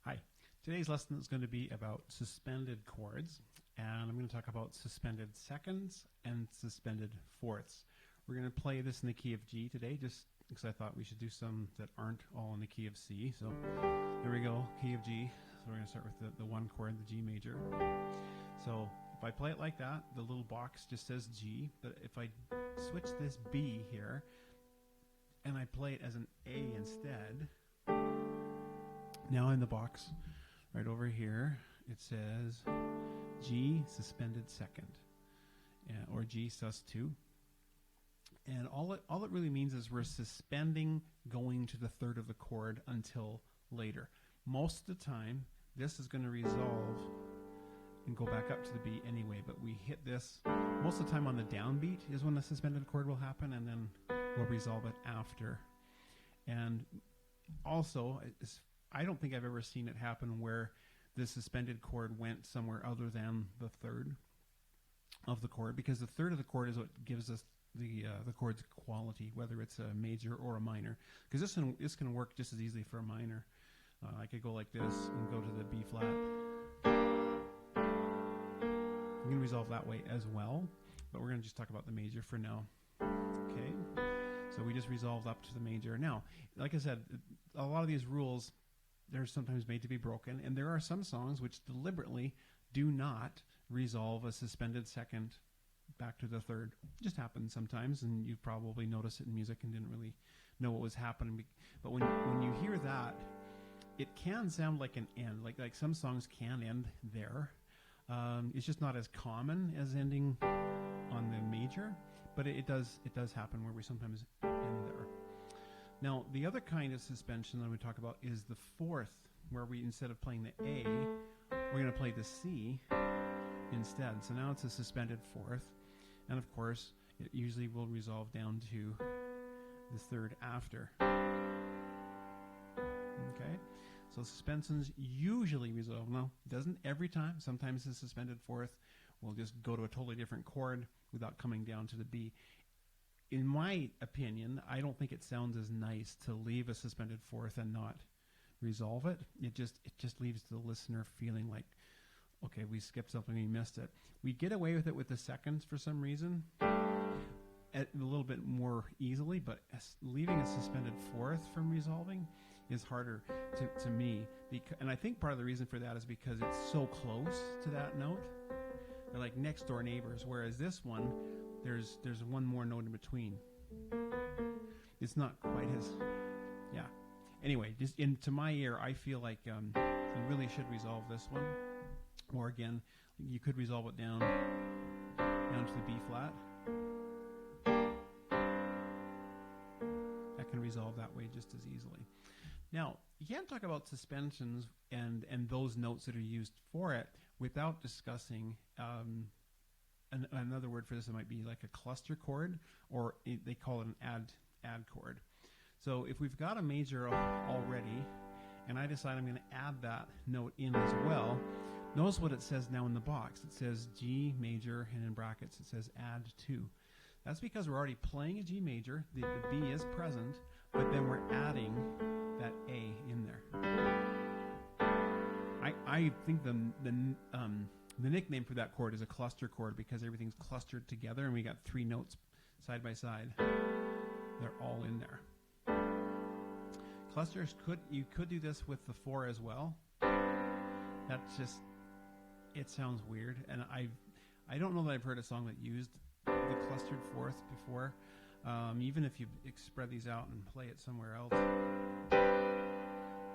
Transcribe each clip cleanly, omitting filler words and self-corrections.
Hi. Today's lesson is going to be about suspended chords, and I'm going to talk about suspended seconds and suspended fourths. We're going to play this in the key of G today, just because I thought we should do some that aren't all in the key of C. So here we go, key of G. So we're going to start with the one chord, the G major. So if I play it like that, the little box just says G, but if I switch this B here, and I play it as an A instead, now in the box right over here it says G suspended second, or G sus2, and all it really means is we're suspending going to the third of the chord until later. Most of the time this is going to resolve and go back up to the B anyway, but we hit this most of the time on the downbeat is when the suspended chord will happen, and then we'll resolve it after. And also, I don't think I've ever seen it happen where the suspended chord went somewhere other than the third of the chord, because the third of the chord is what gives us the chord's quality, whether it's a major or a minor. Because this can work just as easily for a minor. I could go like this and go to the B flat. You can resolve that way as well, but we're going to just talk about the major for now. Okay, so we just resolved up to the major. Now, like I said, a lot of these rules, they're sometimes made to be broken, and there are some songs which deliberately do not resolve a suspended second back to the third. It just happens sometimes, and you probably noticed it in music and didn't really know what was happening. But when you hear that, it can sound like an end, like some songs can end there. It's just not as common as ending on the major, but it does happen where we sometimes end there. Now, the other kind of suspension that we talk about is the fourth, where we, instead of playing the A, we're going to play the C instead. So now it's a suspended fourth, and of course it usually will resolve down to the third after. Okay, so suspensions usually resolve. Now, it doesn't every time. Sometimes the suspended fourth will just go to a totally different chord without coming down to the B. In my opinion, I don't think it sounds as nice to leave a suspended fourth and not resolve it. It just leaves the listener feeling like, okay, we skipped something, we missed it. We get away with it with the seconds for some reason, a little bit more easily, but leaving a suspended fourth from resolving is harder to me. And I think part of the reason for that is because it's so close to that note. They're like next door neighbors, whereas this one, there's one more note in between. It's not quite as, yeah. Anyway, just to my ear, I feel like you really should resolve this one. Or again, you could resolve it down to the B flat. That can resolve that way just as easily. Now, you can't talk about suspensions and those notes that are used for it without discussing another word for this. It might be like a cluster chord, or they call it an add chord. So if we've got a major already, and I decide I'm going to add that note in as well, notice what it says now in the box. It says G major, and in brackets it says add 2. That's because we're already playing a G major. The B is present, but then we're adding that A in there. I think the nickname for that chord is a cluster chord because everything's clustered together, and we got 3 notes side by side. They're all in there. Clusters, you could do this with the 4 as well. That's just, it sounds weird, and I don't know that I've heard a song that used the clustered fourth before. Even if you spread these out and play it somewhere else.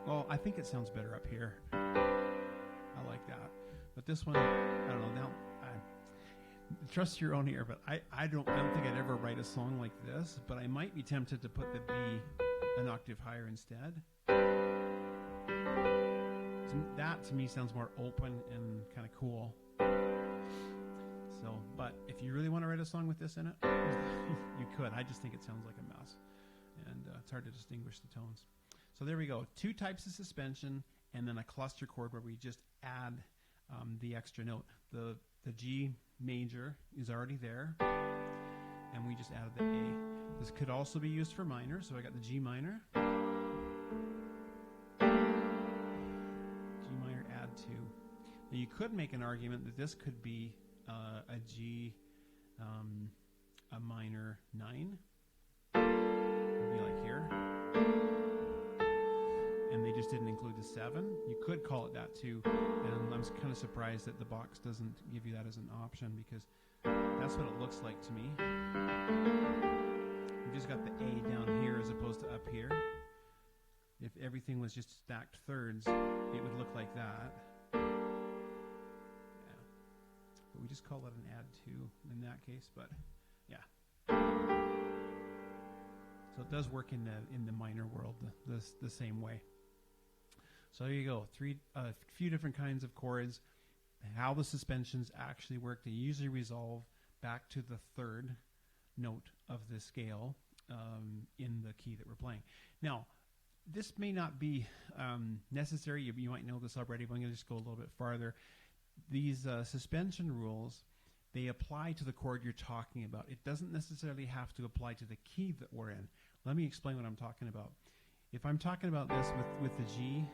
Well, I think it sounds better up here. I like that. But this one, I don't know. Now, trust your own ear. But I don't think I'd ever write a song like this. But I might be tempted to put the B an octave higher instead. So that to me sounds more open and kind of cool. So, but if you really want to write a song with this in it, you could. I just think it sounds like a mess, and it's hard to distinguish the tones. So there we go. 2 types of suspension, and then a cluster chord where we just add the extra note. The G major is already there, and we just added the A. This could also be used for minor, so I got the G minor. Now you could make an argument that this could be a G, a minor 9, would be like here, and they just didn't include the 7. You could call it that too, and I'm kind of surprised that the box doesn't give you that as an option, because that's what it looks like to me. We just got the A down here as opposed to up here. If everything was just stacked thirds, it would look like that. Yeah. But we just call it an add 2 in that case, but yeah. So it does work in the minor world the same way. So there you go. A few different kinds of chords. How the suspensions actually work. They usually resolve back to the third note of the scale in the key that we're playing. Now, this may not be necessary. You might know this already, but I'm going to just go a little bit farther. These suspension rules, they apply to the chord you're talking about. It doesn't necessarily have to apply to the key that we're in. Let me explain what I'm talking about. If I'm talking about this with the G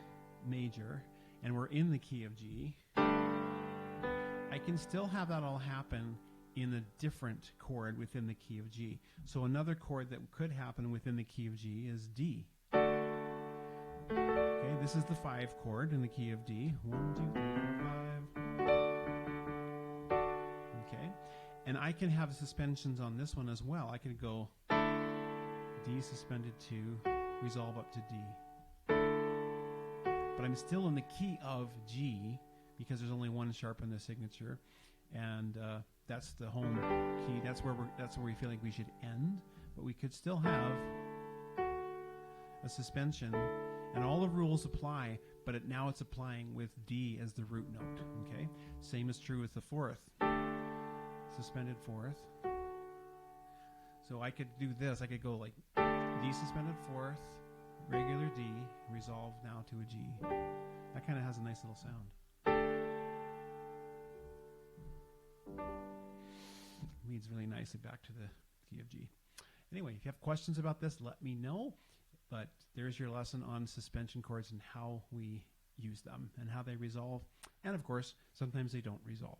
major, and we're in the key of G, I can still have that all happen in a different chord within the key of G. So another chord that could happen within the key of G is D. Okay, this is the 5 chord in the key of D. 1, 2, 3, 4, 5. Okay, and I can have suspensions on this one as well. I could go D suspended 2, resolve up to D. But I'm still in the key of G because there's only one sharp in the signature, and that's the home key. That's where we feel like we should end. But we could still have a suspension, and all the rules apply. But now it's applying with D as the root note. Okay. Same is true with the 4th, suspended 4th. So I could do this. I could go like D suspended 4th, regular D, resolve now to a G. That kind of has a nice little sound. Leads really nicely back to the key of G. Anyway, if you have questions about this, let me know. But there's your lesson on suspension chords and how we use them and how they resolve. And of course, sometimes they don't resolve.